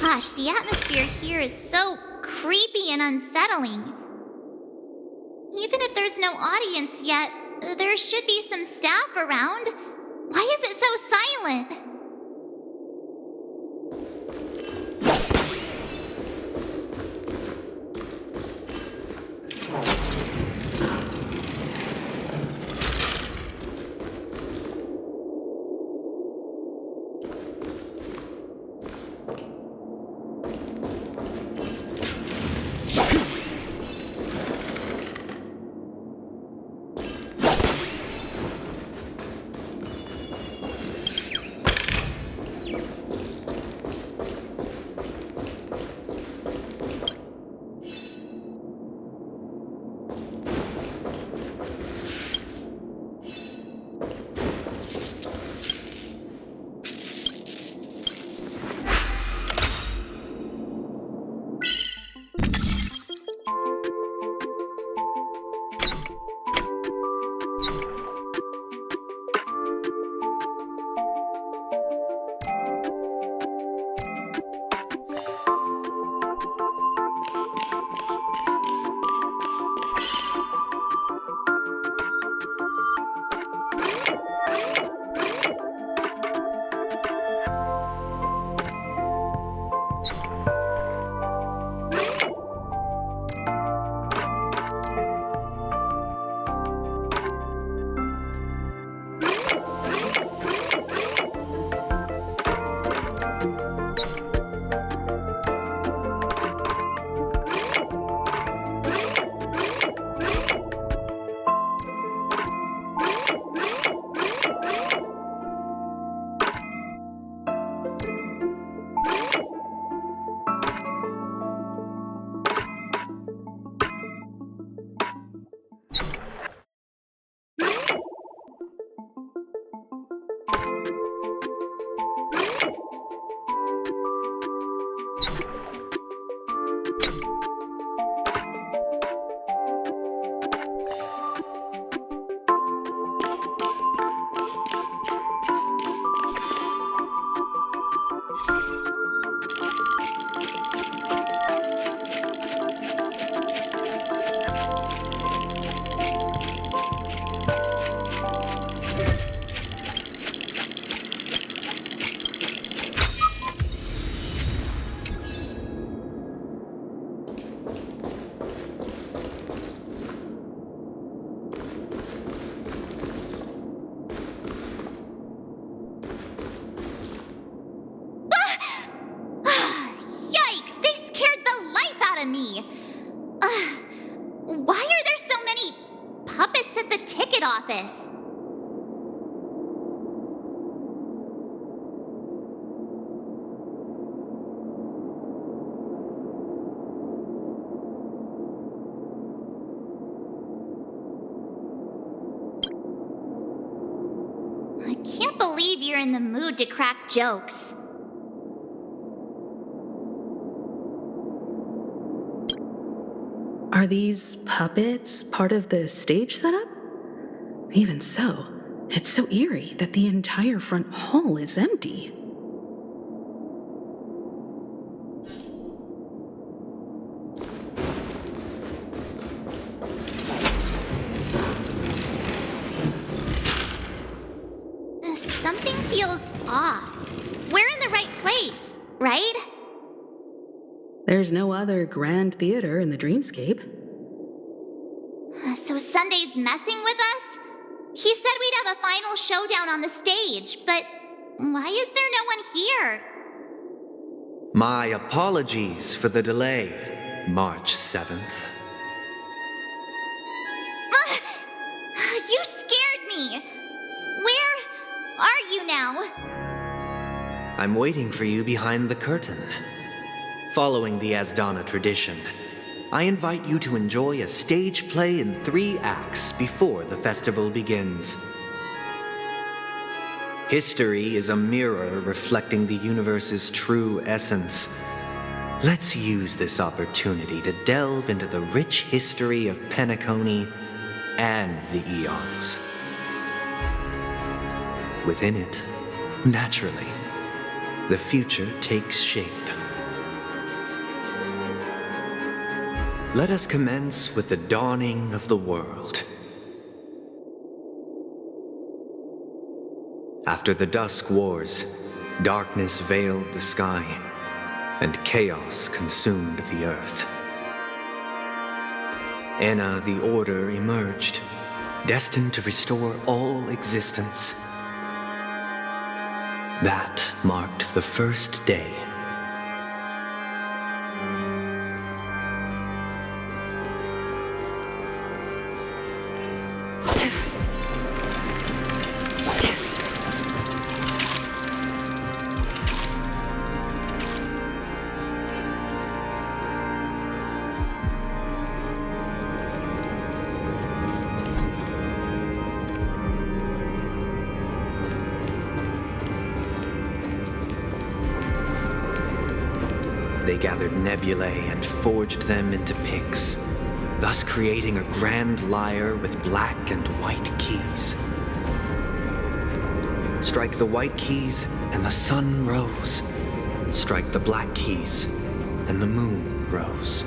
Gosh, the atmosphere here is so creepy and unsettling. Even if there's no audience yet, there should be some staff around. Why is it so silent? Why are there so many puppets at the ticket office? I can't believe you're in the mood to crack jokes. Are these puppets part of the stage setup? Even so, it's so eerie that the entire front hall is empty. Something feels off. We're in the right place, right? There's no other grand theater in the dreamscape. So Sunday's messing with us? He said we'd have a final showdown on the stage, but why is there no one here? My apologies for the delay, March 7th. You scared me. Where are you now? I'm waiting for you behind the curtain. Following the Asdana tradition, I invite you to enjoy a stage play in 3 acts before the festival begins. History is a mirror reflecting the universe's true essence. Let's use this opportunity to delve into the rich history of Penacony and the eons. Within it, naturally, the future takes shape. Let us commence with the dawning of the world. After the Dusk Wars, darkness veiled the sky, and chaos consumed the earth. Anna the Order emerged, destined to restore all existence. That marked the first day. They gathered nebulae and forged them into picks, thus creating a grand lyre with black and white keys. Strike the white keys, and the sun rose. Strike the black keys, and the moon rose.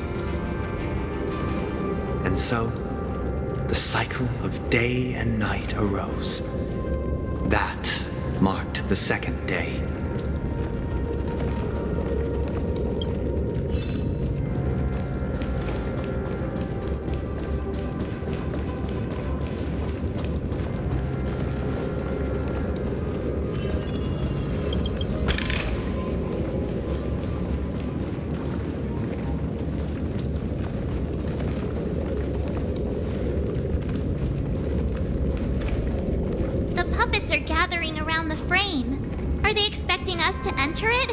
And so, the cycle of day and night arose. That marked the second day. The puppets are gathering around the frame. Are they expecting us to enter it?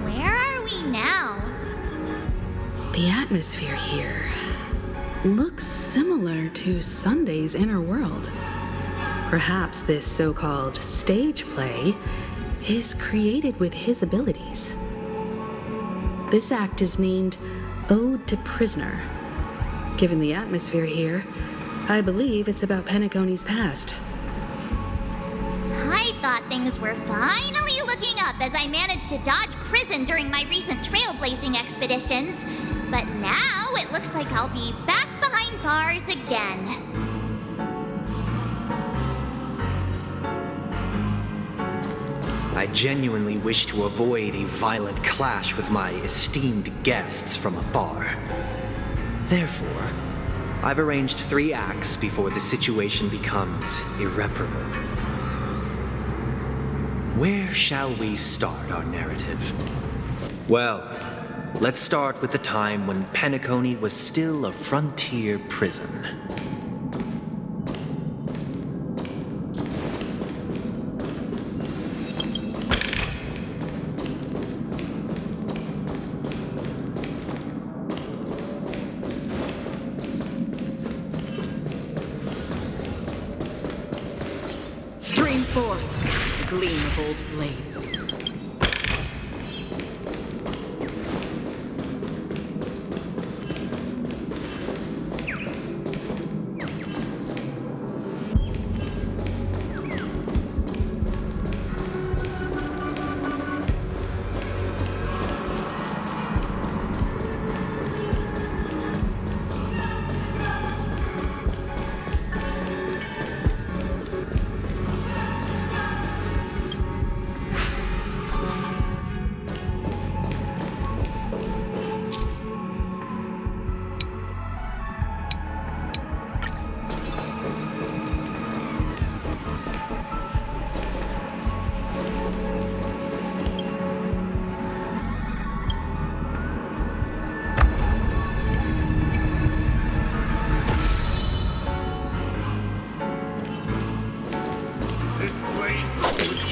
Where are we now? The atmosphere here looks similar to Sunday's inner world. Perhaps this so-called stage play is created with his abilities. This act is named Ode to Prisoner. Given the atmosphere here, I believe it's about Penacony's past. I thought things were finally looking up as I managed to dodge prison during my recent trailblazing expeditions. But now it looks like I'll be back behind bars again. I genuinely wish to avoid a violent clash with my esteemed guests from afar. Therefore, I've arranged 3 acts before the situation becomes irreparable. Where shall we start our narrative? Well, let's start with the time when Penacony was still a frontier prison. Stream forth, the gleam of old blades.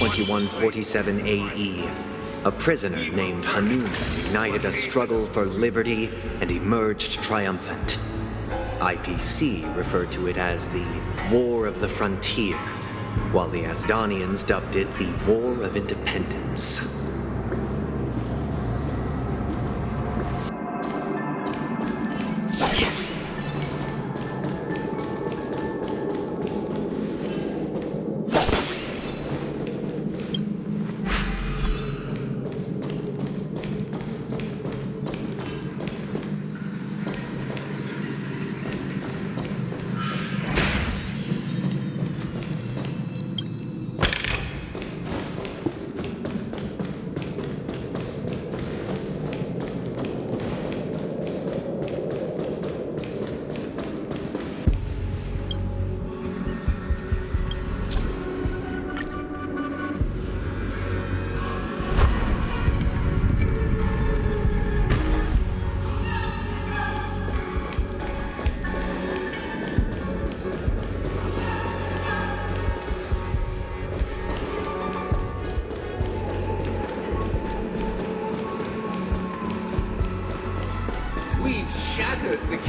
In 2147 AE, a prisoner named Hanun ignited a struggle for liberty and emerged triumphant. IPC referred to it as the War of the Frontier, while the Asdanians dubbed it the War of Independence.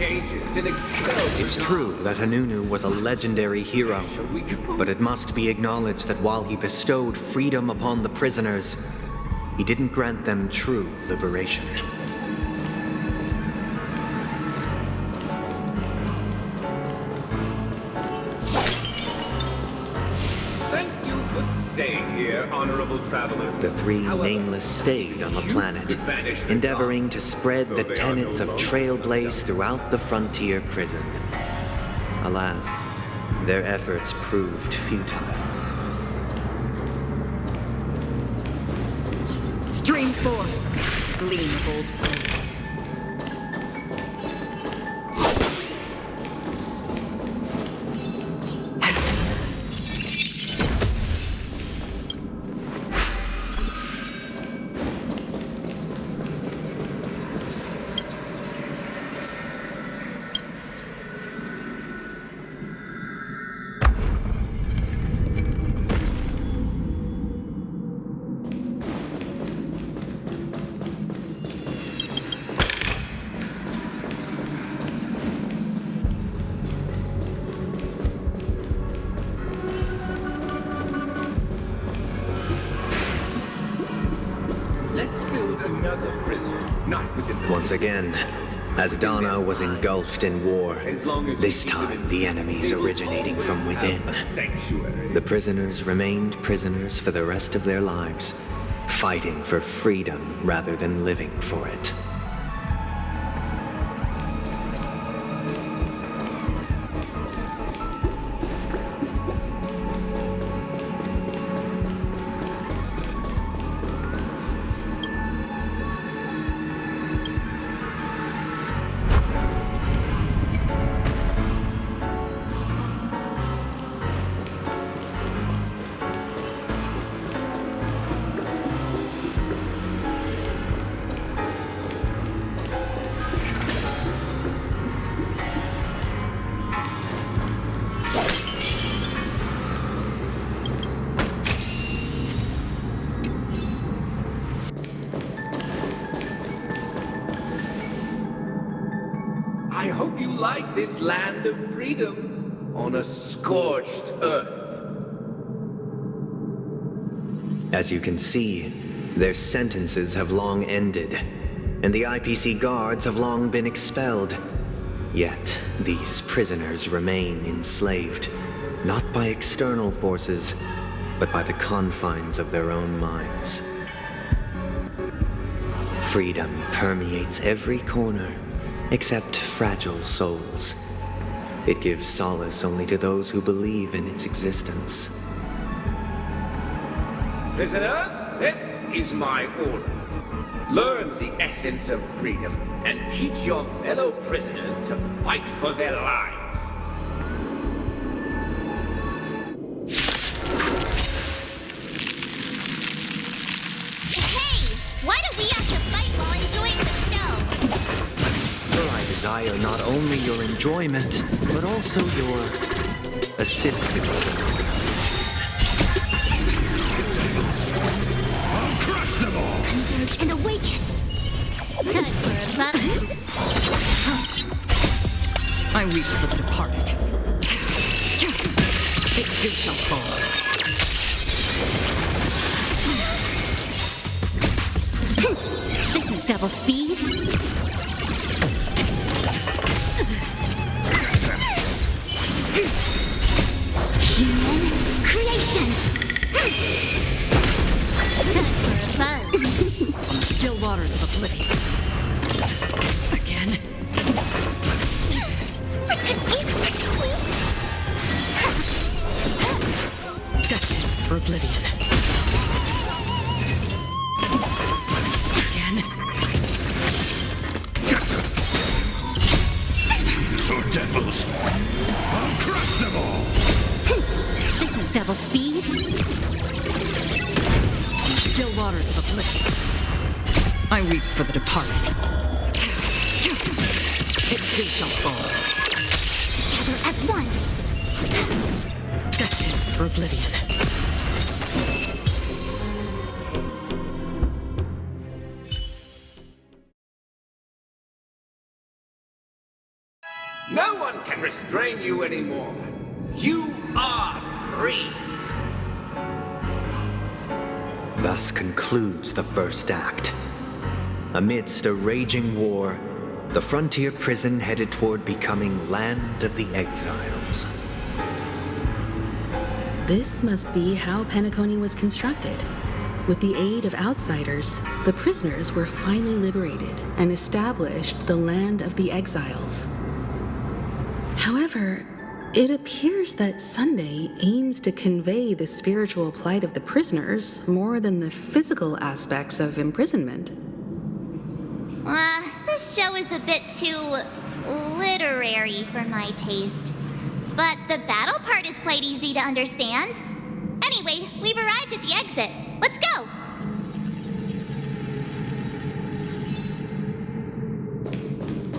cages and expelled. It's true that Hanunu was a legendary hero, but it must be acknowledged that while he bestowed freedom upon the prisoners, he didn't grant them true liberation. Thank you for staying here, honorable travelers. The three However, nameless stayed on the you planet, could banish the endeavoring gods, to spread the though they are tenets no of longer trailblaze throughout the frontier prison. Alas, their efforts proved futile. Stream forth, gleam of old blades. Let's build another prison, not within the Once again, as Dana was engulfed in war, As long as this we keep it time in the prison, enemies we will originating always from have within. a sanctuary. The prisoners remained prisoners for the rest of their lives, fighting for freedom rather than living for it. I hope you like this land of freedom on a scorched earth. As you can see, their sentences have long ended, and the IPC guards have long been expelled. Yet, these prisoners remain enslaved, not by external forces, but by the confines of their own minds. Freedom permeates every corner, except fragile souls. It gives solace only to those who believe in its existence. Prisoners, this is my order. Learn the essence of freedom and teach your fellow prisoners to fight for their lives. Hey! Why do we have to fight while enjoying the show? For I desire not only your enjoyment, but also your assistance. Converge and awaken! Time for a fun. I weep for the departed. It too shall fall. This is double speed. Human creations. Time for a fun. Still waters of oblivion. Again. Protect me. Destined for oblivion. Again. So devils, I'll crush them all! This is double speed. Still waters of oblivion. I weep for the departed. It too shall fall. Together as one. Destined for oblivion. restrain you anymore. You are free. Thus concludes the first act. Amidst a raging war, the frontier prison headed toward becoming Land of the Exiles. This must be how Penacony was constructed. With the aid of outsiders, the prisoners were finally liberated and established the Land of the Exiles. However, it appears that Sunday aims to convey the spiritual plight of the prisoners more than the physical aspects of imprisonment. This show is a bit too literary for my taste. But the battle part is quite easy to understand. Anyway, we've arrived at the exit. Let's go!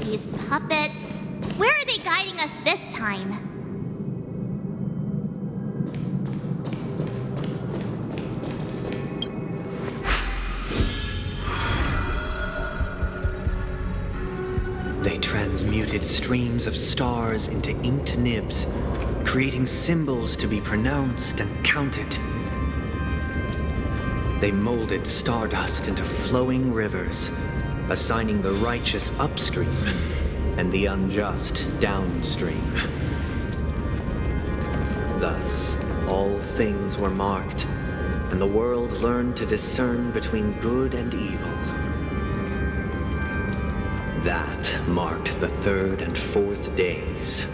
These puppets. Where are they guiding us this time? They transmuted streams of stars into inked nibs, creating symbols to be pronounced and counted. They molded stardust into flowing rivers, assigning the righteous upstream and the unjust downstream. Thus, all things were marked, and the world learned to discern between good and evil. That marked the third and fourth days.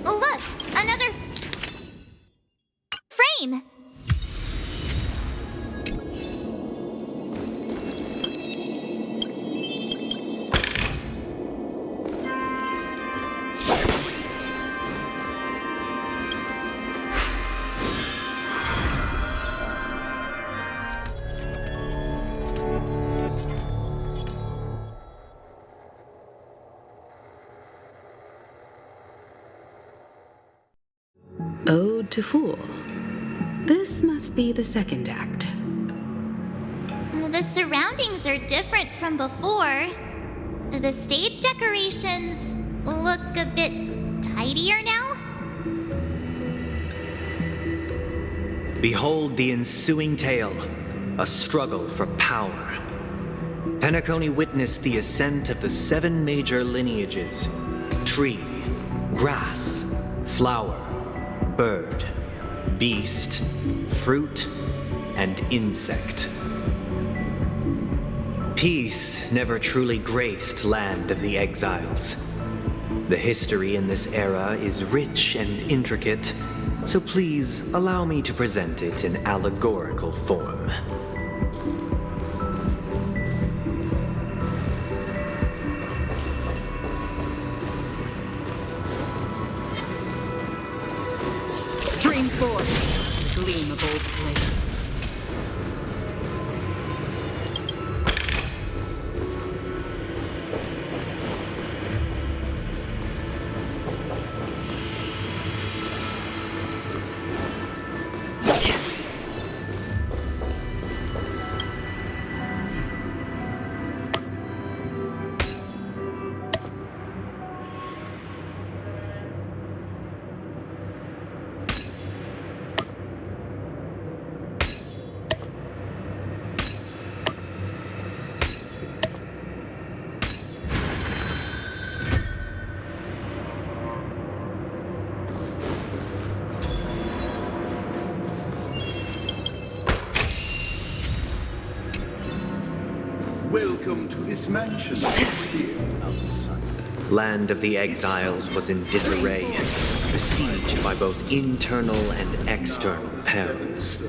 Look! Another frame! Ode to Fool. This must be the second act. The surroundings are different from before. The stage decorations look a bit tidier now. Behold the ensuing tale, a struggle for power. Penacony witnessed the ascent of the 7 major lineages: tree, grass, flower, bird, beast, fruit, and insect. Peace never truly graced Land of the Exiles. The history in this era is rich and intricate, so please allow me to present it in allegorical form. Stream forth, gleam of old blades. this mansion here outside. Land of the Exiles was in disarray, besieged by both internal and external perils.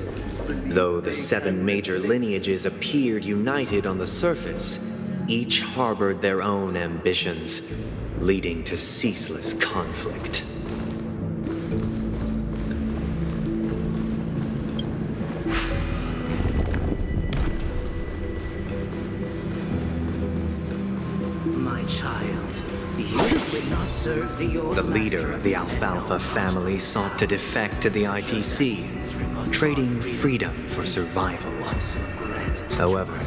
Though the 7 major lineages appeared united on the surface, each harbored their own ambitions, leading to ceaseless conflict. My child, you will not serve the old The leader master of the Alfalfa family sought to defect to the IPC, trading freedom for survival. However,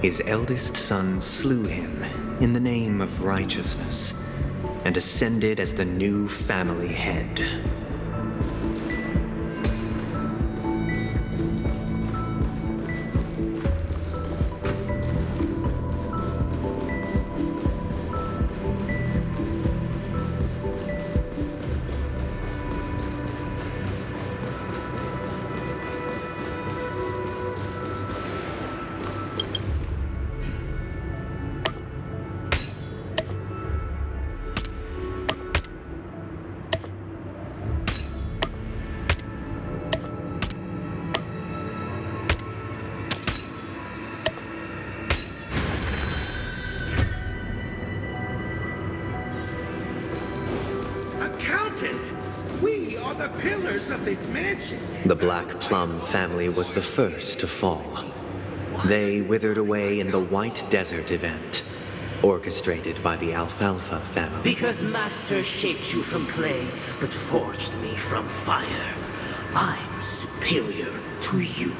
his eldest son slew him in the name of righteousness and ascended as the new family head. Accountant! We are the pillars of this mansion. The Black Plum family was the first to fall. They withered away in the White Desert event, orchestrated by the Alfalfa family. Because Master shaped you from clay, but forged me from fire. I'm superior to you.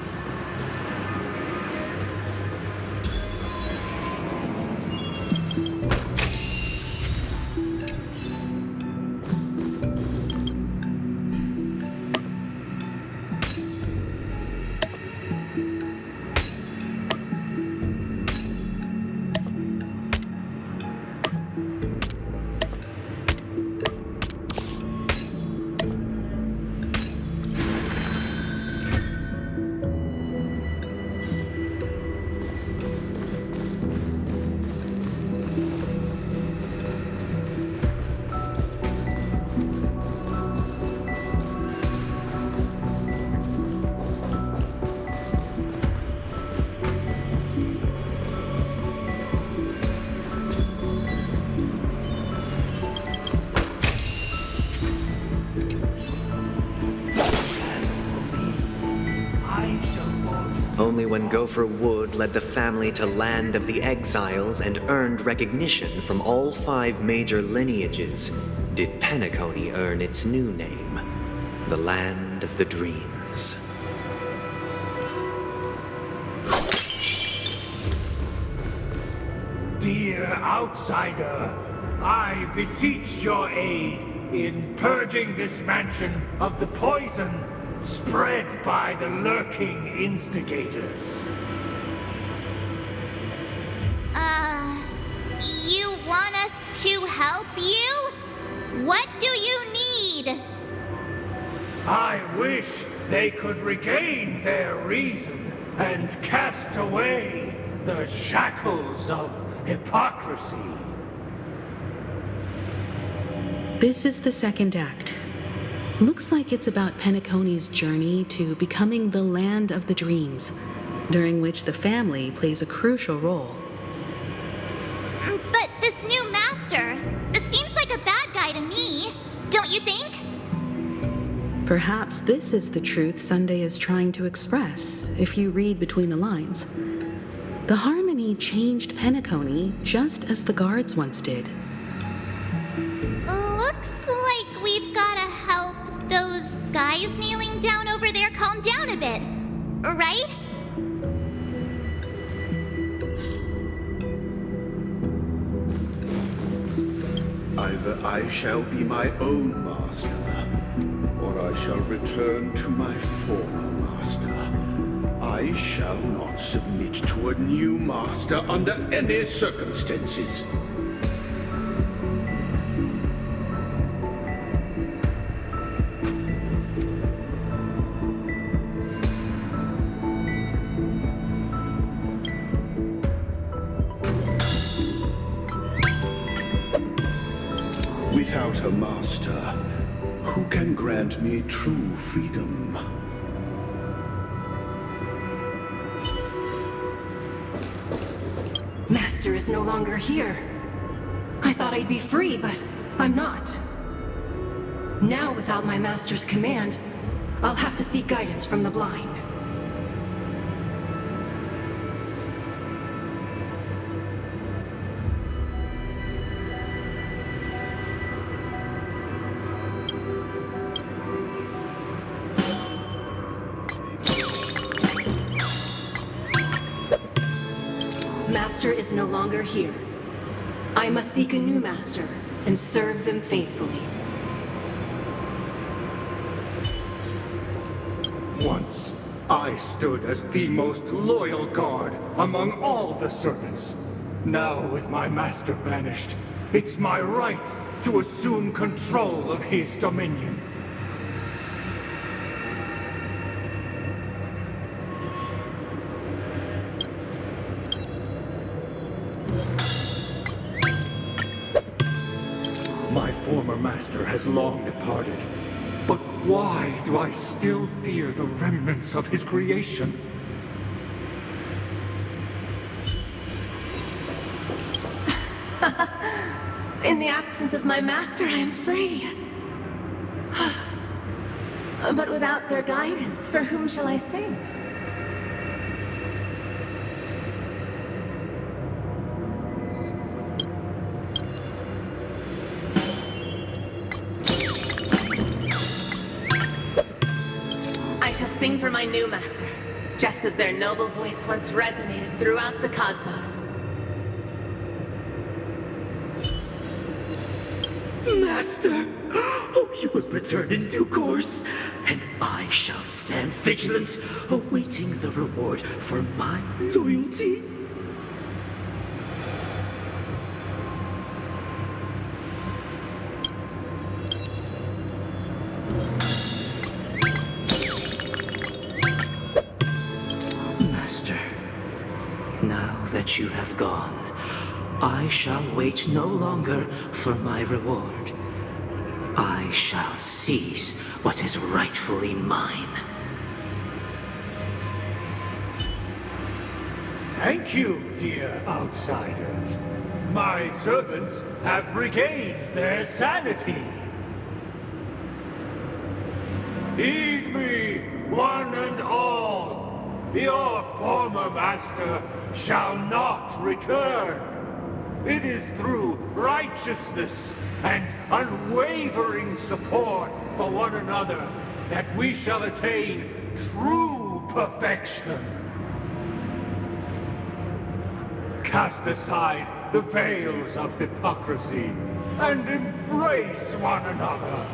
Only when Gopher Wood led the family to Land of the Exiles and earned recognition from all 5 major lineages did Penacony earn its new name, the Land of the Dreams. Dear outsider, I beseech your aid in purging this mansion of the poison spread by the lurking instigators. You want us to help you? What do you need? I wish they could regain their reason and cast away the shackles of hypocrisy. This is the second act. Looks like it's about Penacony's journey to becoming the Land of the Dreams, during which the family plays a crucial role. But this new master seems like a bad guy to me, don't you think? Perhaps this is the truth Sunday is trying to express, if you read between the lines. The Harmony changed Penacony just as the guards once did. Looks like we've gotta help those guys kneeling down over there calm down a bit, right? Either I shall be my own master, or I shall return to my former master. I shall not submit to a new master under any circumstances. Without a master, who can grant me true freedom? Master is no longer here. I thought I'd be free, but I'm not. Now, without my master's command, I'll have to seek guidance from the blind. Master is no longer here. I must seek a new master and serve them faithfully. Once, I stood as the most loyal guard among all the servants. Now, with my master banished, it's my right to assume control of his dominion. My former master has long departed. But why do I still fear the remnants of his creation? In the absence of my master, I am free. But without their guidance, for whom shall I sing? I shall sing for my new master, just as their noble voice once resonated throughout the cosmos. Master! Oh, you will return in due course, and I shall stand vigilant, awaiting the reward for my loyalty. Master, now that you have gone, I shall wait no longer for my reward. I shall seize what is rightfully mine. Thank you, dear outsiders. My servants have regained their sanity. Heed me, one and all. Your former master shall not return. It is through righteousness and unwavering support for one another that we shall attain true perfection. Cast aside the veils of hypocrisy and embrace one another.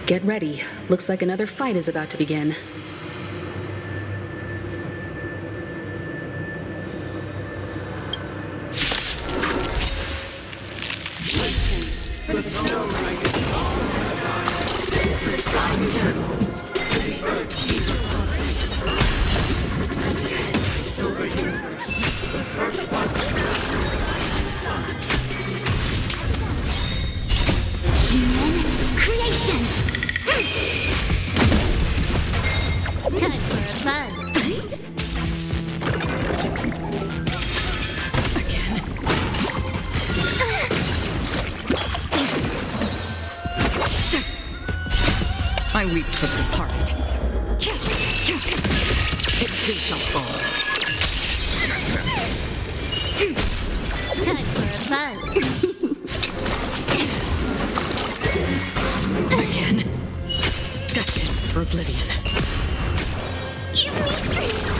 Get ready. Looks like another fight is about to begin. Creations! Time for a buzz. I weep for the departed. It too shall fall. Time for a buzz. Again. Destined for oblivion. Give me strength!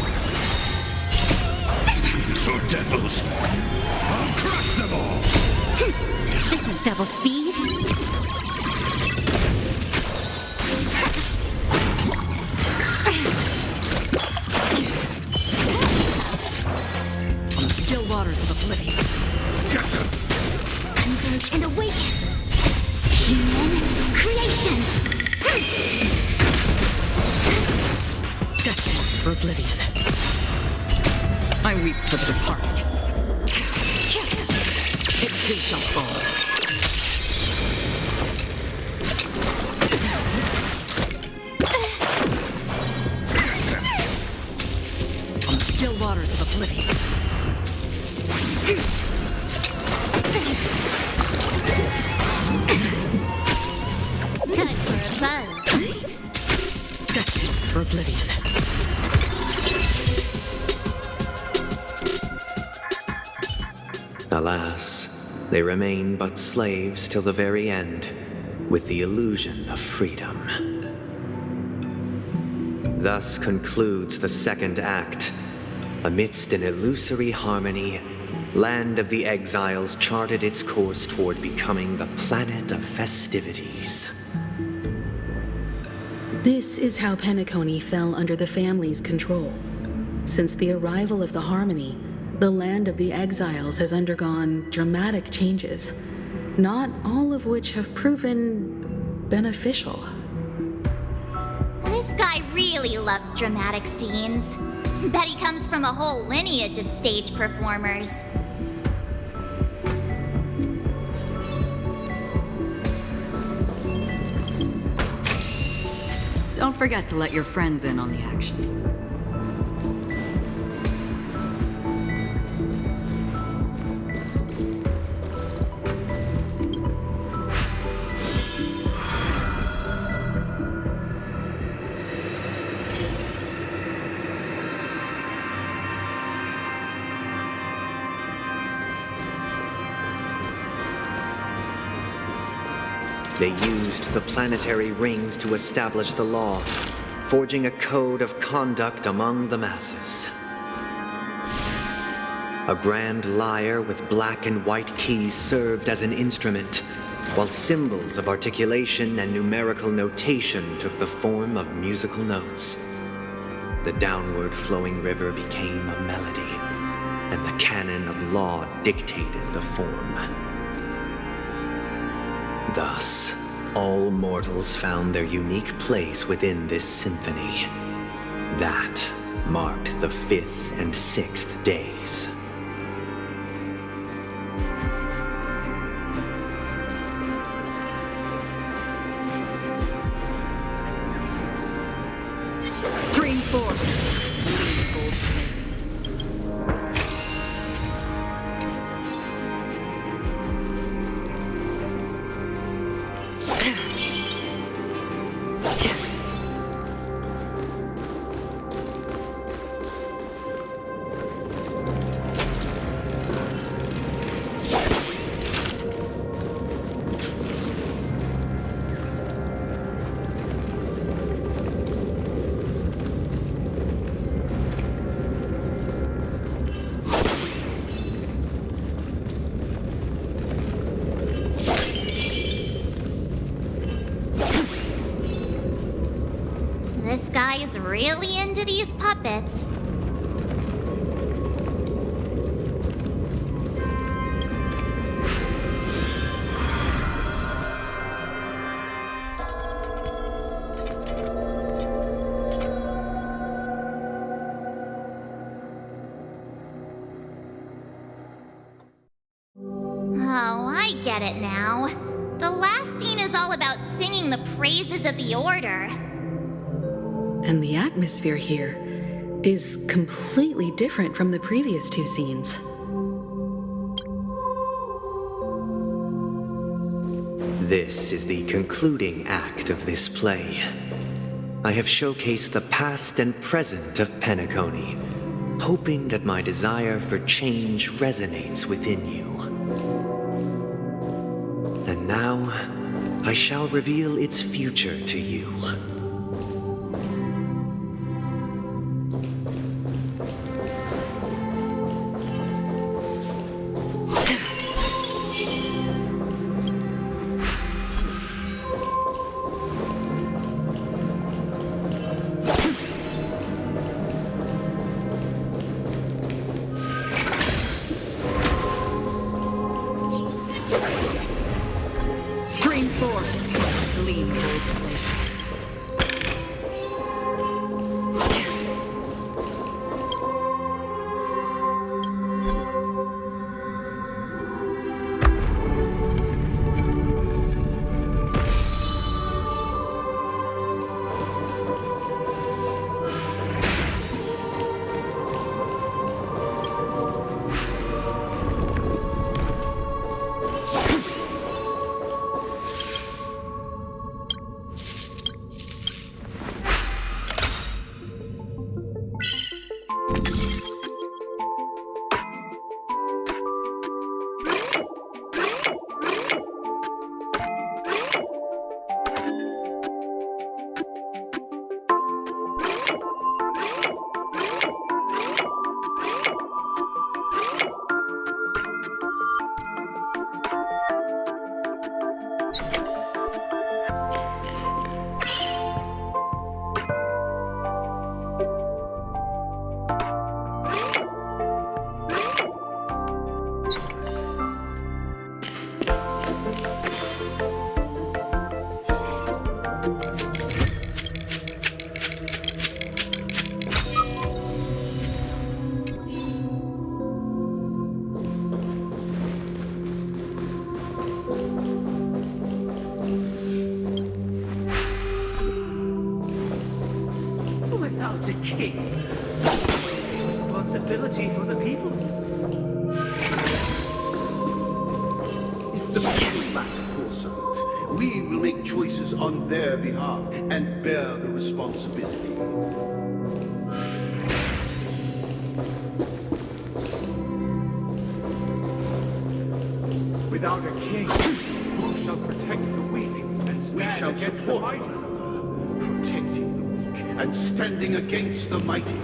So devils! I'll crush them all! This is double speed. On the still waters of oblivion. Converge and awaken. Human creations. Destined for oblivion. I weep for the departed. It Two shall fall. On the still waters of oblivion. Time for a buzz. Destined for oblivion. Alas, they remain but slaves till the very end, with the illusion of freedom. Thus concludes the second act. Amidst an illusory harmony, Land of the Exiles charted its course toward becoming the planet of festivities. This is how Penacony fell under the family's control. Since the arrival of the Harmony, the Land of the Exiles has undergone dramatic changes, not all of which have proven beneficial. This guy really loves dramatic scenes. Bet he comes from a whole lineage of stage performers. Don't forget to let your friends in on the action. They used the planetary rings to establish the law, forging a code of conduct among the masses. A grand lyre with black and white keys served as an instrument, while symbols of articulation and numerical notation took the form of musical notes. The downward flowing river became a melody, and the canon of law dictated the form. Thus, all mortals found their unique place within this symphony. That marked the 5th and 6th days. Stream 4. Gold plates. This guy is really into these puppets. Oh, I get it now. The last scene is all about singing the praises of the Order. And the atmosphere here is completely different from the previous two scenes. This is the concluding act of this play. I have showcased the past and present of Penacony, hoping that my desire for change resonates within you. And now, I shall reveal its future to you. Stream 4. Gleam gold plates. king. A responsibility for the people. If the people lack foresight, we will make choices on their behalf and bear the responsibility. Without a king, who shall protect the weak and We stand shall against the support mighty? one another, protecting the weak and standing against the mighty.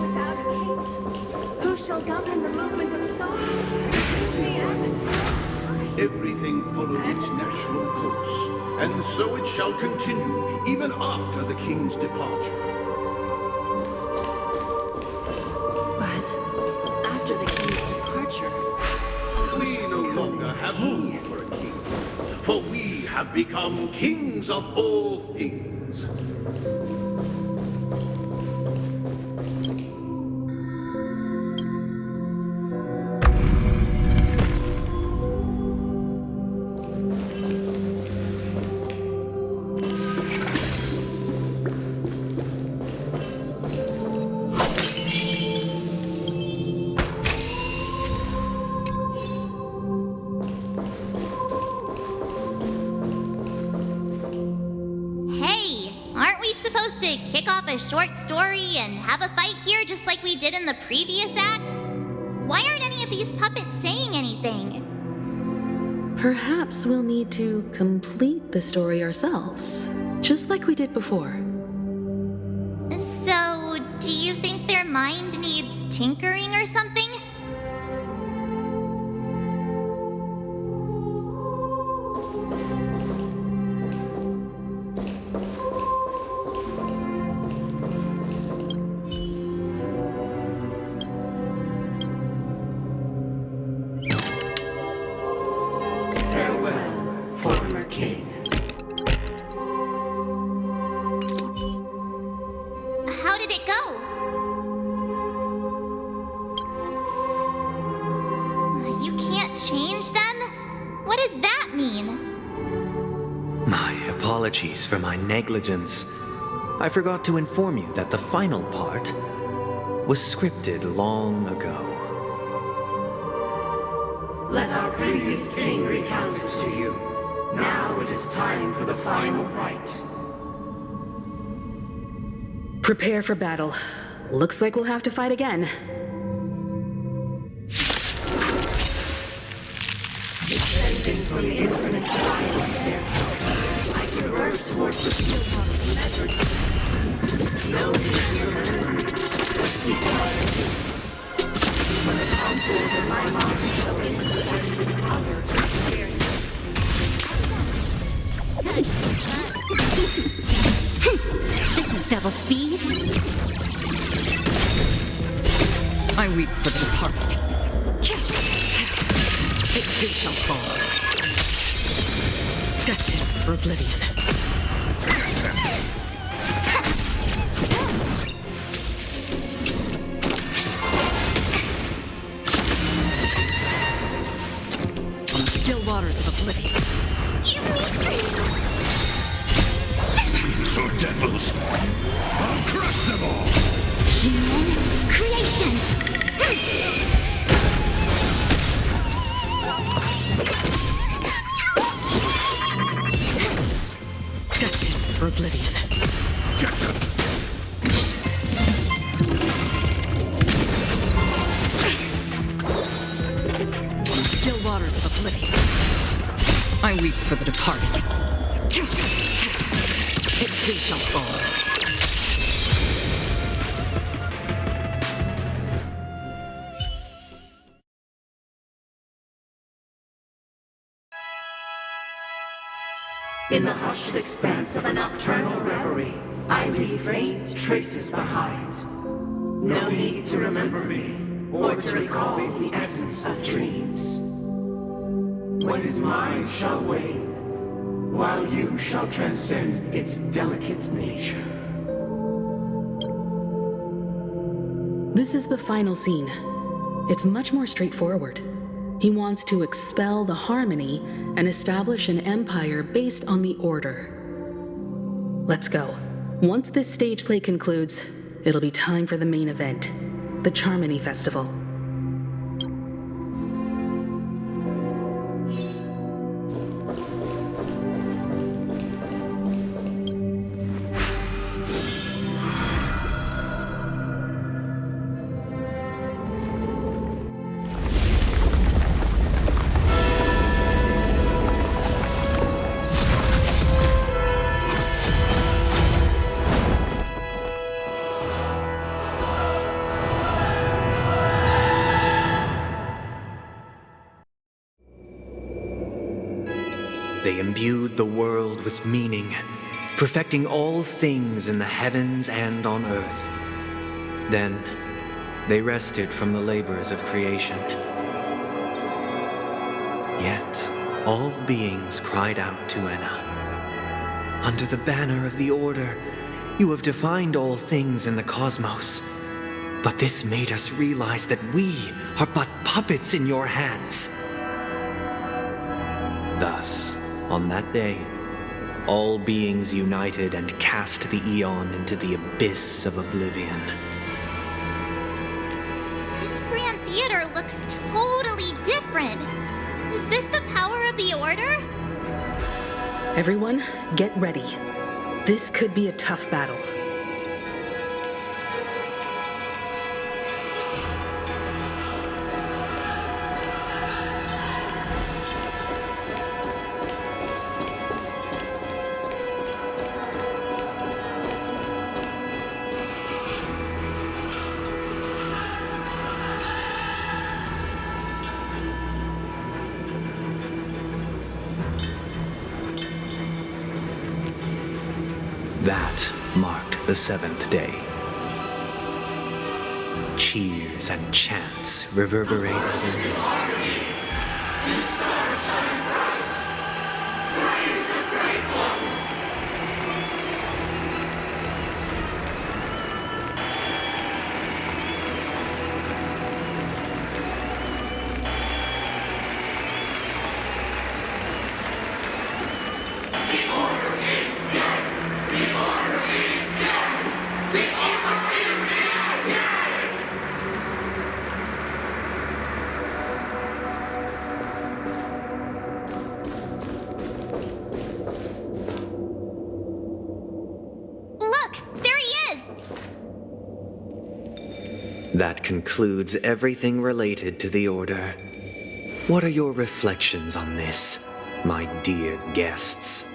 Without a king, who shall govern the movement of stars? Everything followed its natural course, and so it shall continue even after the king's departure. But after the king's departure, We no longer have room for a king, for we have become kings of all things. Hey, aren't we supposed to kick off a short story and have a fight here just like we did in the previous acts? Why aren't any of these puppets saying anything? Perhaps we'll need to complete the story ourselves, just like we did before. So, do you think their mind needs tinkering or something? Farewell, former king. How did it go? You can't change them? What does that mean? My apologies for my negligence. I forgot to inform you that the final part was scripted long ago. Let our previous king recount it to you. Now it is time for the final rite. Prepare for battle. Looks like we'll have to fight again. Descending from the infinite spiral staircase, I traverse towards the field of measured steps. No need to remember or seek my peace. When the contours of my mind shall intersect with other experiences. This is double speed. I weep for the departed. It too shall fall. Destined for oblivion. On the still waters of oblivion. These are devils. I'll crush them all. Human creations. Destined for oblivion. Get them. On the still waters of oblivion. I weep for the departed. It too shall fall. In the hushed expanse of a nocturnal reverie, I leave faint traces behind. No need to remember me, or to recall the essence of dreams. What is mine shall wane, while you shall transcend its delicate nature. This is the final scene. It's much more straightforward. He wants to expel the harmony and establish an empire based on the order. Let's go. Once this stage play concludes, it'll be time for the main event, the Charmony Festival. They imbued the world with meaning, perfecting all things in the heavens and on earth. Then, they rested from the labors of creation. Yet, all beings cried out to Enna. Under the banner of the Order, you have defined all things in the cosmos. But this made us realize that we are but puppets in your hands. Thus, on that day, all beings united and cast the Eon into the abyss of oblivion. This Grand Theater looks totally different. Is this the power of the Order? Everyone, get ready. This could be a tough battle. That marked the seventh day. Cheers and chants reverberated in unison. That concludes everything related to the Order. What are your reflections on this, my dear guests?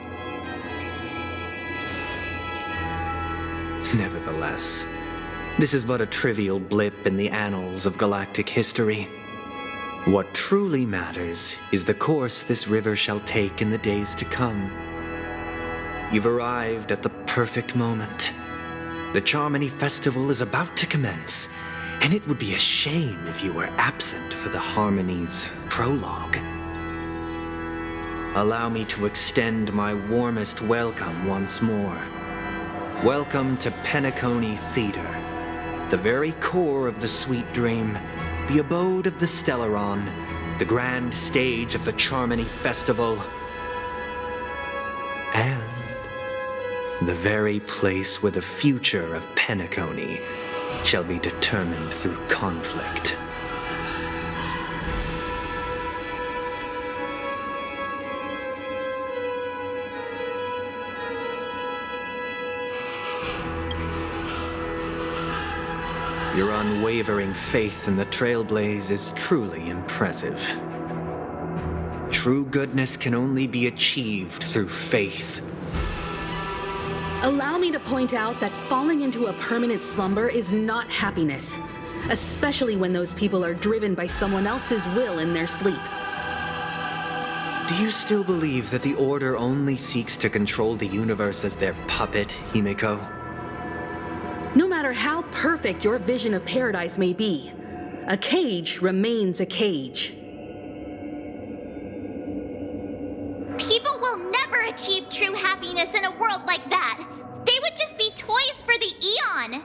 Nevertheless, this is but a trivial blip in the annals of galactic history. What truly matters is the course this river shall take in the days to come. You've arrived at the perfect moment. The Charmony Festival is about to commence, and it would be a shame if you were absent for the Harmony's prologue. Allow me to extend my warmest welcome once more. Welcome to Penacony Theater, the very core of the Sweet Dream, the abode of the Stellaron, the grand stage of the Charmony Festival, and the very place where the future of Penacony shall be determined through conflict. Your unwavering faith in the Trailblaze is truly impressive. True goodness can only be achieved through faith. Allow me to point out that falling into a permanent slumber is not happiness, especially when those people are driven by someone else's will in their sleep. Do you still believe that the Order only seeks to control the universe as their puppet, Himiko? No matter how perfect your vision of paradise may be, a cage remains a cage. People will never achieve true happiness in a world like that. They would just be toys for the Eon.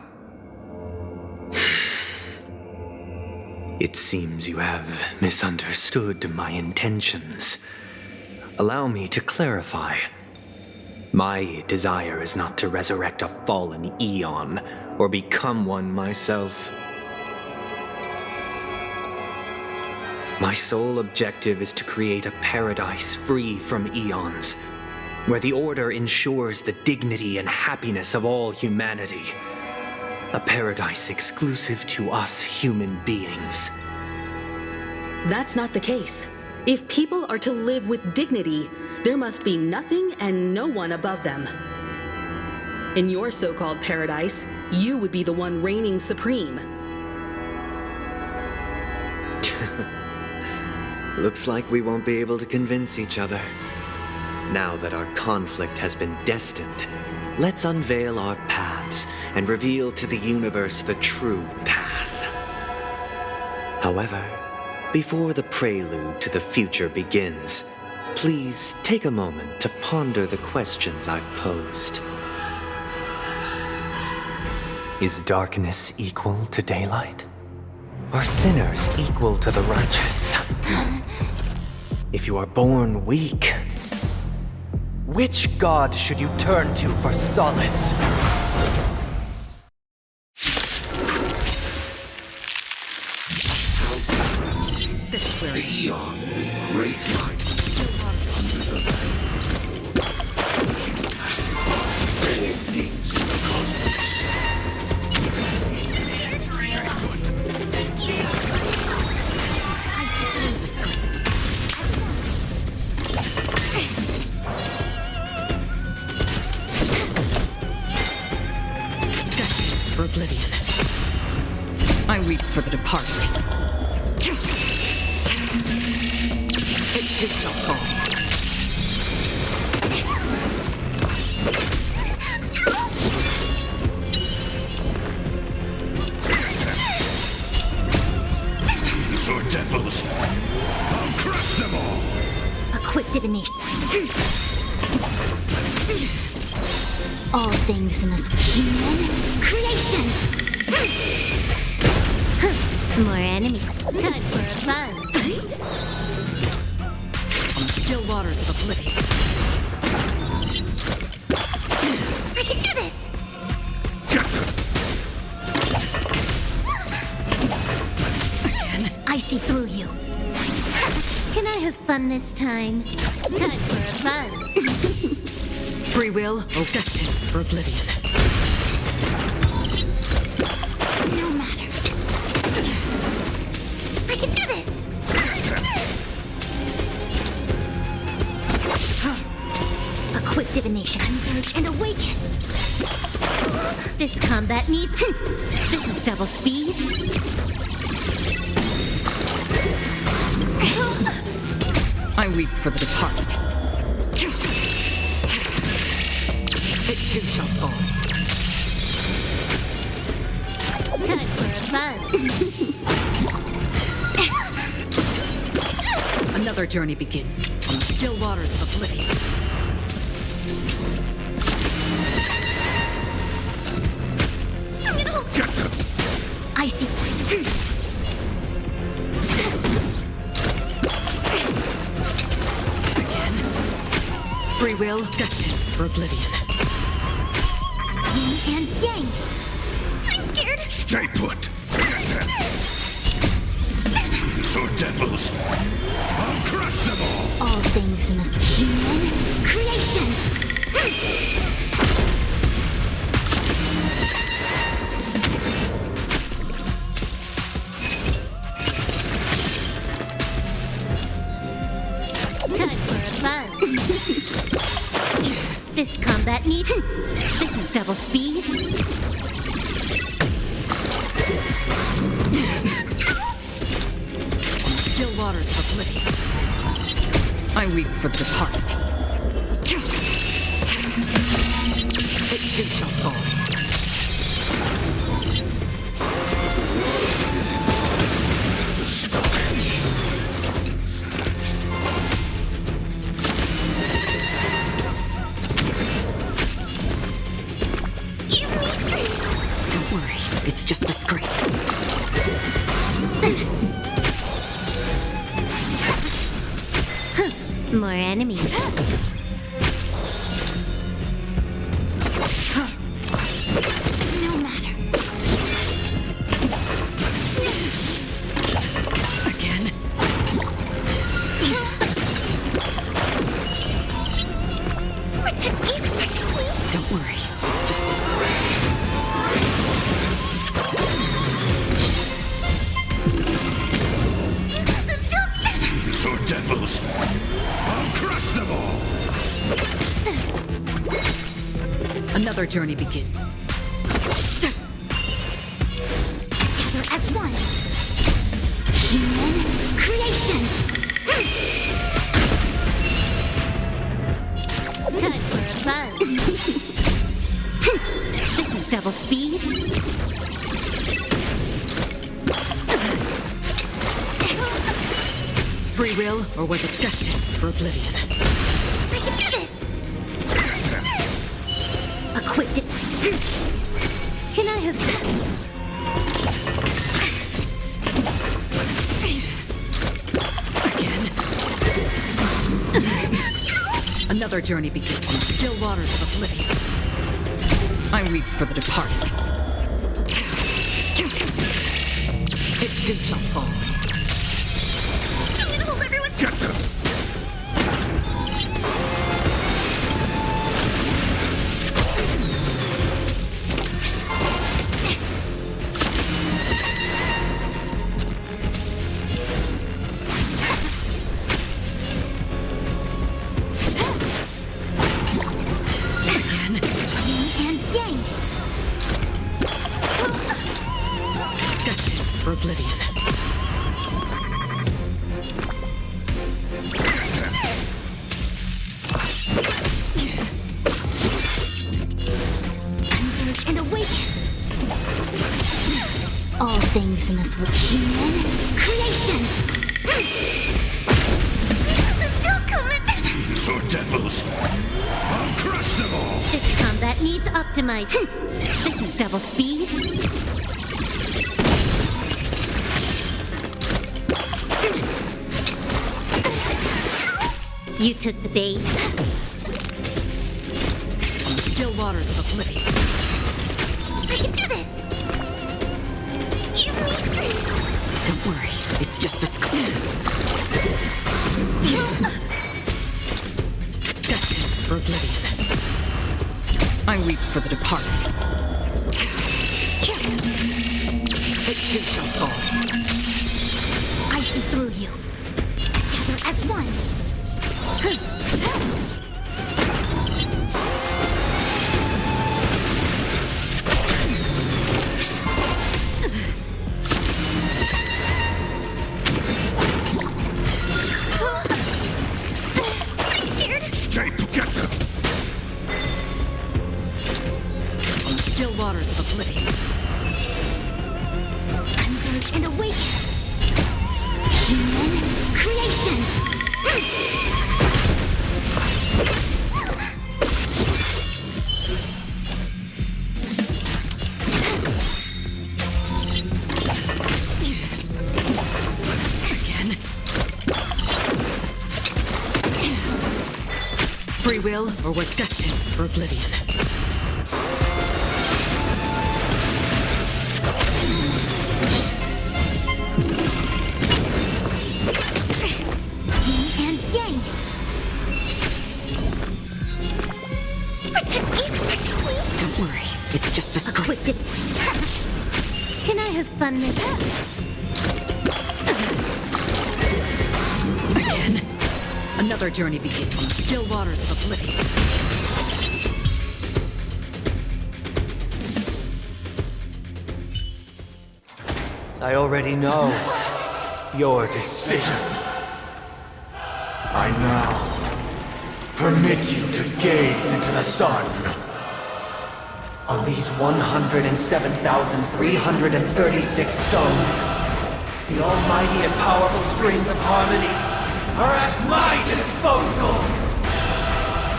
It seems you have misunderstood my intentions. Allow me to clarify. My desire is not to resurrect a fallen Eon or become one myself. My sole objective is to create a paradise free from Eons, where the Order ensures the dignity and happiness of all humanity. A paradise exclusive to us human beings. That's not the case. If people are to live with dignity, there must be nothing and no one above them. In your so-called paradise, you would be the one reigning supreme. Looks like we won't be able to convince each other. Now that our conflict has been destined, let's unveil our paths and reveal to the universe the true path. However, before the prelude to the future begins, please take a moment to ponder the questions I've posed. Is darkness equal to daylight? Are sinners equal to the righteous? If you are born weak, which god should you turn to for solace? This is where Eon with great light. Many things in the cosmos. destined for oblivion. I weep for the departed. It too shall fall. These are devils. I'll crush them all. A quick divination. All things in this human creations. More enemies. Time for a buzz. On the still waters of oblivion. I can do this. I see through you. Can I have fun this time? Time for a buzz. Free will, or destined for oblivion. No matter. I can do this. A quick divination. Converge and awaken. This combat needs. This is double speed. I weep for the departed. It too shall fall. Time for a buzz. Another journey begins on the still waters of oblivion. I'm gonna hold. I see. Free will, destined for oblivion. Yin and yang. I'm scared. Stay put. These are devils. I'll crush them all. All things in this human creations. Time for a buzz. This combat need. This is double speed. Still waters of oblivion. I weep for the departed. It too shall fall. Don't worry, it's just a scrape. More enemies. No matter. Again? Don't worry, it's just a So devils, I'll crush them all! Another journey begins. Together as one. Human creations. Time for a buzz. This is double speed. Free will, or was it destined for oblivion? I can do this. Equipped it. Can I have... Again? Another journey begins in still waters of oblivion. I weep for the departed. It too shall fall. Get them! Again? And yang. Destined for oblivion. Converge and awaken. All things in this world. Human creations. Don't come in. So devils, I'll crush them all! This combat needs optimizing. This is double speed. You took the bait. Still waters of oblivion. I can do this. Give me strength. Don't worry, it's just a scrape. Destined for oblivion. I weep for the departed. It too shall fall. I see through you. Together as one. I'm scared. Stay together! Still waters of oblivion. Converge and awaken. Human creations. Again? Free will, or was destined for oblivion? Yin and yang. Protect me. Don't worry, it's just a scrape. Equipped it. Can I have fun this? Again? Another journey begins in still waters of oblivion. I already know your decision. I now permit you to gaze into the sun. On these 107,336 stones, the almighty and powerful strings of harmony are at my disposal!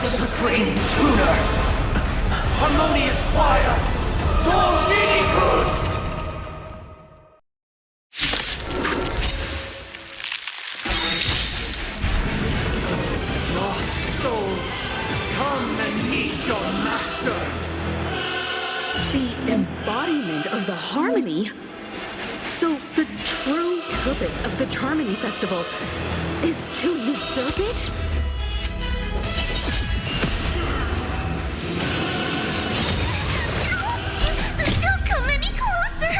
The supreme tuner, harmonious choir, Dominicus! Lost souls, come and meet your master! The embodiment of the harmony? So the true purpose of the Charmony Festival is to usurp it? Don't come any closer!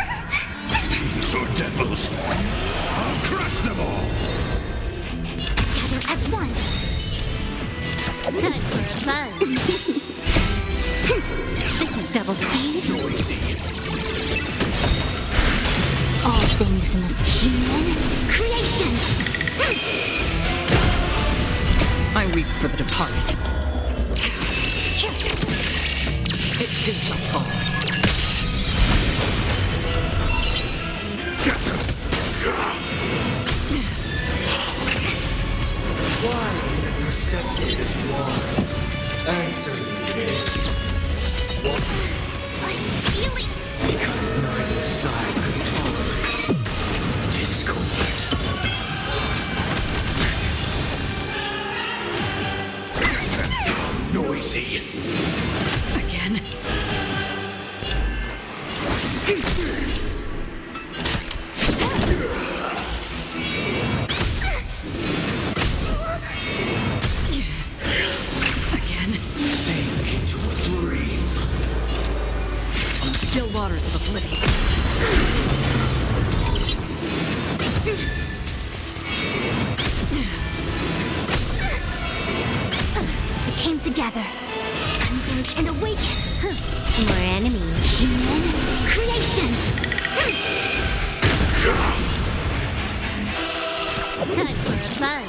These are devils. I'll crush them all. Gather as one. Time for a buzz. This is double speed. All things must be creations. I weep for the departed. It too shall fall. Why is it perceptive as you are? Answer me this. What? I'm feeling. Because neither side could tolerate discord. Noisy. Again? Again? Sink into a dream. On the still waters of oblivion. We came together. Converge and awaken. More enemies. Humans. Creations. Time for a buzz.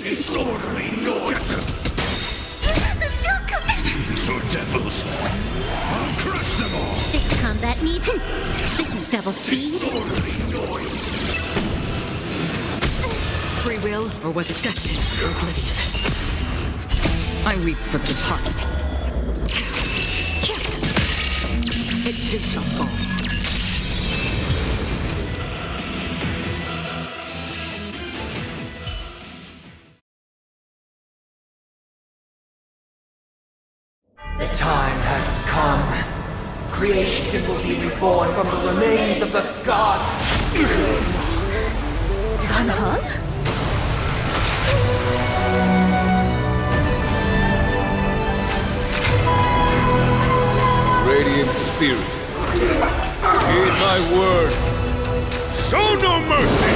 Disorderly noise. Don't come. These are devils. I'll crush them all. This combat need. This is double speed. Disorderly noise. Free will, or was it destined for oblivion? I weep for the departed. It too shall fall. The time has come. Creation will be reborn from the remains of the gods. Danhang? Radiant spirits, heed my word. Show no mercy!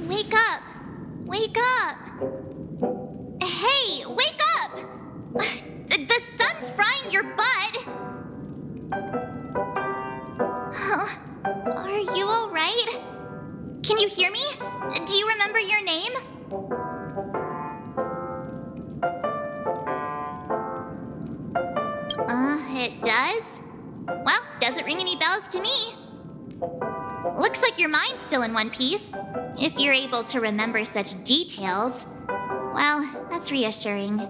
Wake up! Wake up! Hey, wake up! The sun's frying your butt! Are you alright? Can you hear me? Do you remember your name? It does? Well, doesn't ring any bells to me. Looks like your mind's still in one piece. If you're able to remember such details. Well, that's reassuring.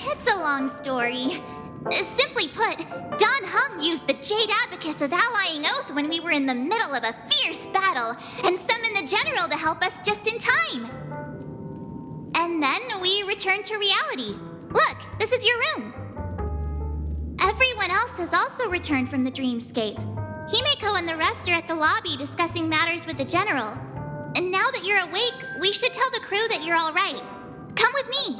It's a long story. Simply put, Don Hung used the Jade Abacus of Allying Oath when we were in the middle of a fierce battle and summoned the General to help us just in time. And then we returned to reality. Look, this is your room. Everyone else has also returned from the dreamscape. Himeko and the rest are at the lobby discussing matters with the General. And now that you're awake, we should tell the crew that you're all right. Come with me.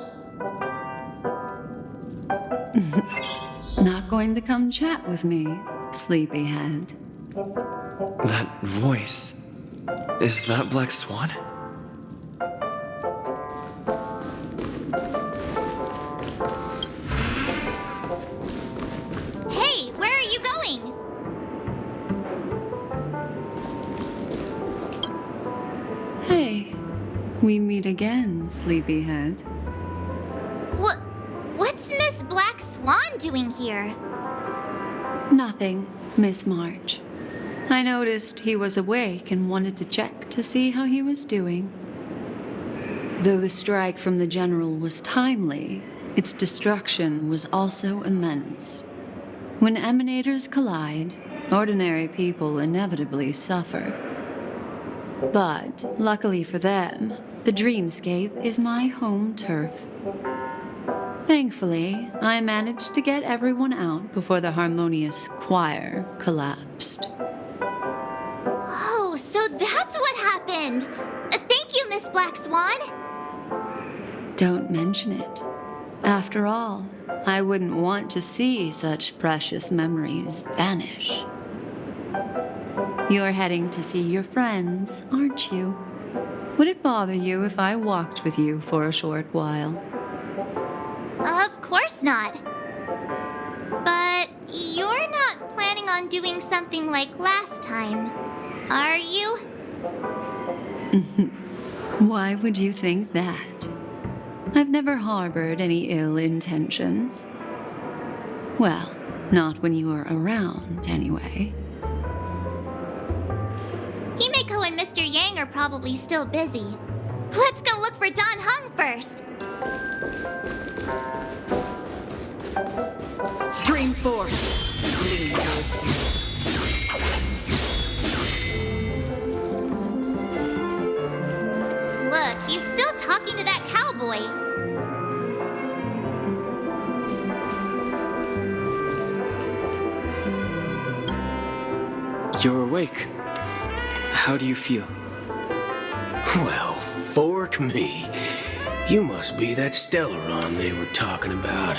Not going to come chat with me, sleepyhead. That voice. Is that Black Swan? Hey, where are you going? Hey, we meet again, sleepyhead. What's Miss Black Swan doing here? Nothing, Miss March. I noticed he was awake and wanted to check to see how he was doing. Though the strike from the General was timely, its destruction was also immense. When emanators collide, ordinary people inevitably suffer. But, luckily for them, the dreamscape is my home turf. Thankfully, I managed to get everyone out before the harmonious choir collapsed. Oh, so that's what happened! Thank you, Miss Black Swan! Don't mention it. After all, I wouldn't want to see such precious memories vanish. You're heading to see your friends, aren't you? Would it bother you if I walked with you for a short while? Of course not. But you're not planning on doing something like last time, are you? Why would you think that? I've never harbored any ill intentions. Well, not when you were around, anyway. Himeko and Mr. Yang are probably still busy. Let's go look for Don Hung first! Stream force! Look, he's still talking to that cowboy. You're awake. How do you feel? Well, fork me. You must be that Stellaron they were talking about.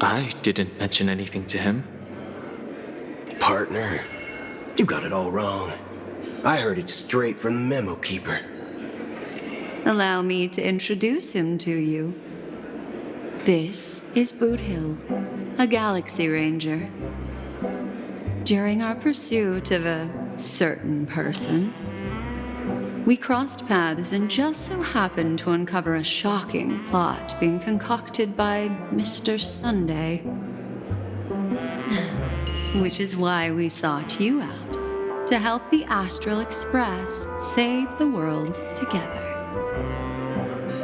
I didn't mention anything to him. Partner, you got it all wrong. I heard it straight from the memo keeper. Allow me to introduce him to you. This is Boot Hill, a Galaxy Ranger. During our pursuit of a certain person, we crossed paths and just so happened to uncover a shocking plot being concocted by Mr. Sunday. Which is why we sought you out, to help the Astral Express save the world together.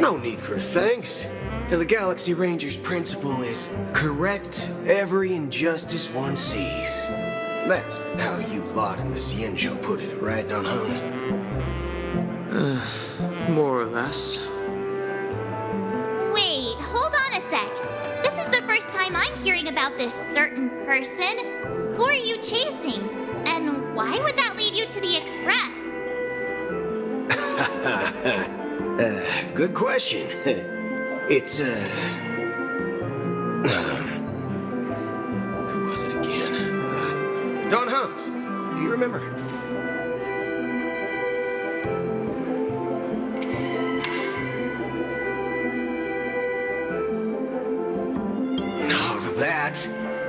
No need for thanks. The Galaxy Ranger's principle is correct every injustice one sees. That's how you lot in the Xianzhou put it, right, Don Hung? More or less. Wait, hold on a sec. This is the first time I'm hearing about this certain person. Who are you chasing? And why would that lead you to the Express? Good question. It's, who was it again? Don Hung. Do you remember? No, that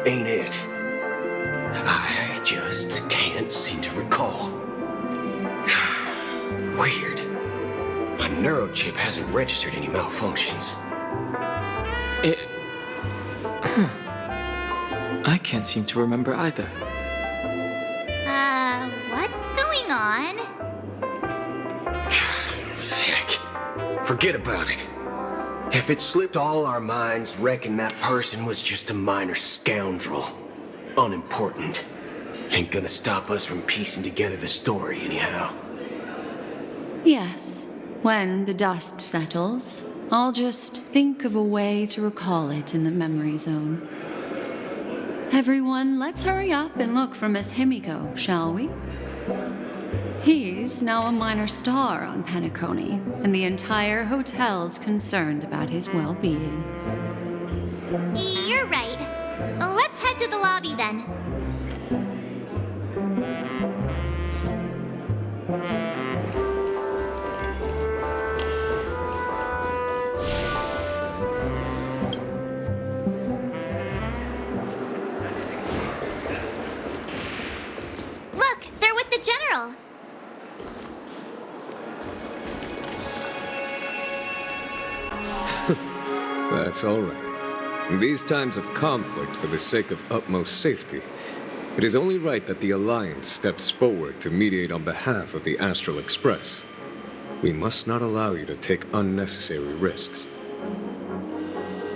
ain't it. I just can't seem to recall. Weird. My neurochip hasn't registered any malfunctions. I can't seem to remember either. What's going on? Heck. Forget about it. If it slipped all our minds, reckon that person was just a minor scoundrel. Unimportant. Ain't gonna stop us from piecing together the story anyhow. Yes, when the dust settles, I'll just think of a way to recall it in the memory zone. Everyone, let's hurry up and look for Miss Himiko, shall we? He's now a minor star on Penacony, and the entire hotel's concerned about his well-being. You're right. Let's head to the lobby then. Look, they're with the general. That's all right. In these times of conflict, for the sake of utmost safety, it is only right that the Alliance steps forward to mediate on behalf of the Astral Express. We must not allow you to take unnecessary risks.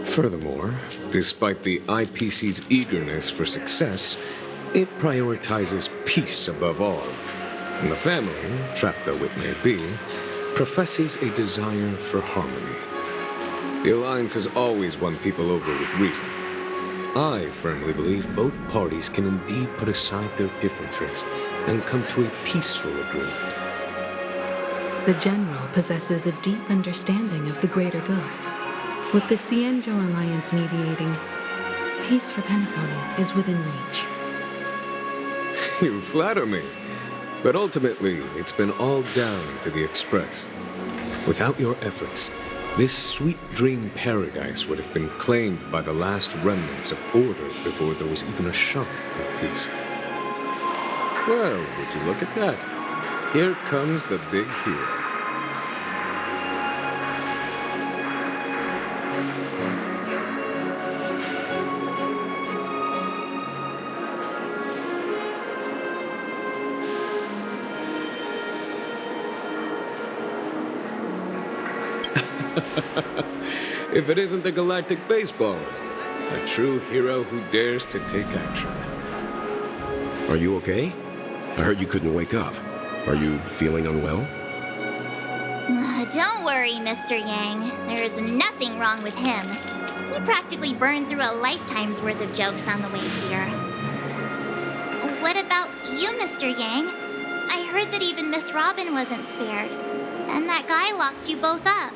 Furthermore, despite the IPC's eagerness for success, it prioritizes peace above all. And the family, trapped though it may be, professes a desire for harmony. The Alliance has always won people over with reason. I firmly believe both parties can indeed put aside their differences and come to a peaceful agreement. The General possesses a deep understanding of the greater good. With the Cienjo Alliance mediating, peace for Penacony is within reach. You flatter me. But ultimately, it's been all down to the Express. Without your efforts, this sweet dream paradise would have been claimed by the last remnants of order before there was even a shot at peace. Well, would you look at that? Here comes the big hero. If it isn't the galactic baseballer, a true hero who dares to take action. Are you okay? I heard you couldn't wake up. Are you feeling unwell? Don't worry, Mr. Yang. There's nothing wrong with him. He practically burned through a lifetime's worth of jokes on the way here. What about you, Mr. Yang? I heard that even Miss Robin wasn't spared. And that guy locked you both up.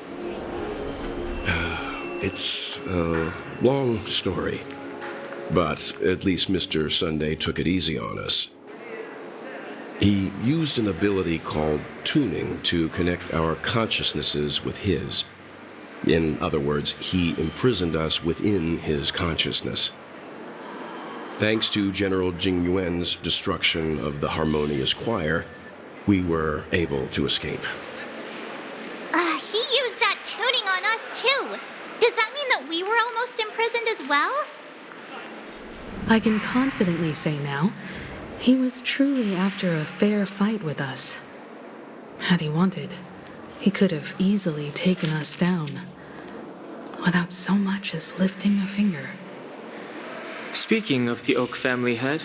It's a long story. But at least Mr. Sunday took it easy on us. He used an ability called tuning to connect our consciousnesses with his. In other words, he imprisoned us within his consciousness. Thanks to General Jing Yuan's destruction of the Harmonious Choir, we were able to escape. He used that tuning on us too. Does that mean that we were almost imprisoned as well? I can confidently say now, he was truly after a fair fight with us. Had he wanted, he could have easily taken us down, without so much as lifting a finger. Speaking of the Oak family head,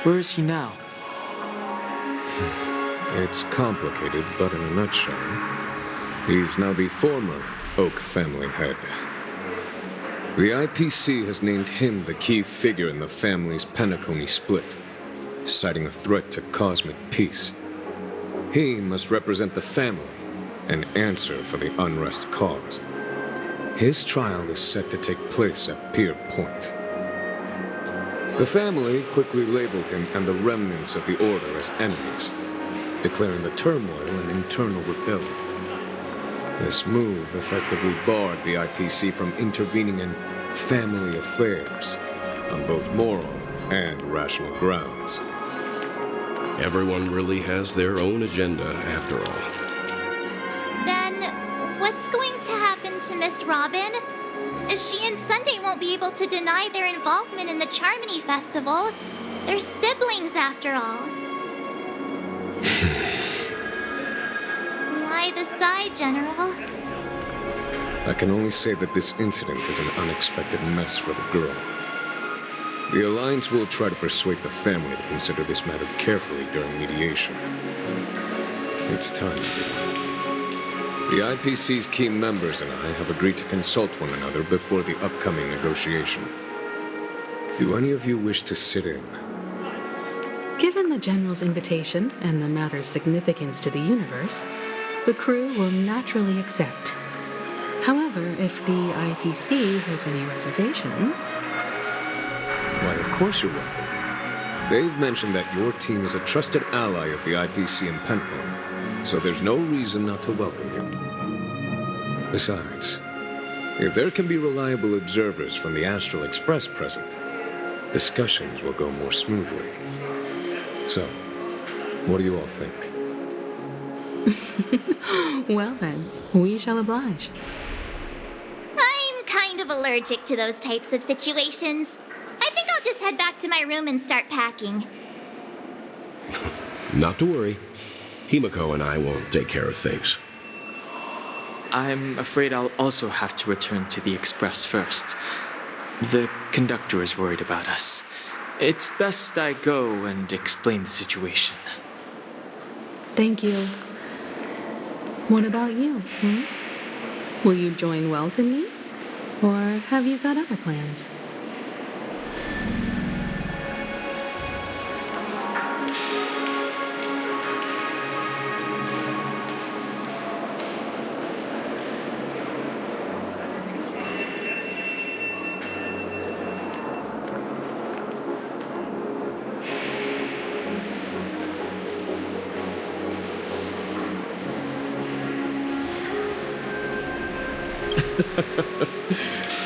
where is he now? It's complicated, but in a nutshell, he's now the former Oak family head. The IPC has named him the key figure in the family's Penacony split, citing a threat to cosmic peace. He must represent the family and answer for the unrest caused. His trial is set to take place at Pier Point. The family quickly labeled him and the remnants of the Order as enemies, declaring the turmoil an internal rebellion. This move effectively barred the IPC from intervening in family affairs on both moral and rational grounds. Everyone really has their own agenda, after all. Then, what's going to happen to Miss Robin? She and Sunday won't be able to deny their involvement in the Charmony Festival. They're siblings, after all. Why the sigh, General? I can only say that this incident is an unexpected mess for the girl. The Alliance will try to persuade the family to consider this matter carefully during mediation. It's time. The IPC's key members and I have agreed to consult one another before the upcoming negotiation. Do any of you wish to sit in? Given the General's invitation and the matter's significance to the universe, the crew will naturally accept. However, if the IPC has any reservations... Why, of course you're welcome. They've mentioned that your team is a trusted ally of the IPC in Pentland, so there's no reason not to welcome you. Besides, if there can be reliable observers from the Astral Express present, discussions will go more smoothly. So, what do you all think? Well then, we shall oblige. I'm kind of allergic to those types of situations. I think I'll just head back to my room and start packing. Not to worry. Himiko and I will take care of things. I'm afraid I'll also have to return to the Express first. The conductor is worried about us. It's best I go and explain the situation. Thank you. What about you? Will you join Welt and me? Or have you got other plans?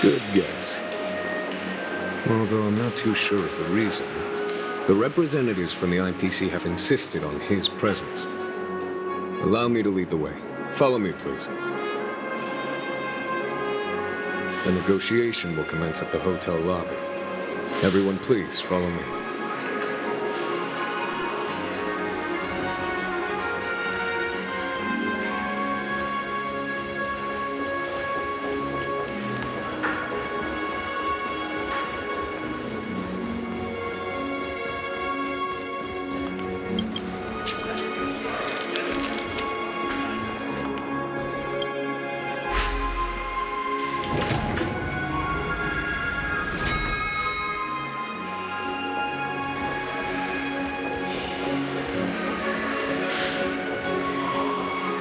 Good guess. Although I'm not too sure of the reason. The representatives from the IPC have insisted on his presence. Allow me to lead the way. Follow me, please. The negotiation will commence at the hotel lobby. Everyone, please follow me.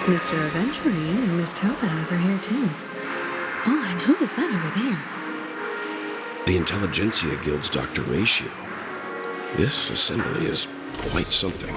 Mr. Aventurine and Miss Topaz are here too. Oh, and who is that over there? The Intelligentsia Guild's Dr. Ratio. This assembly is quite something.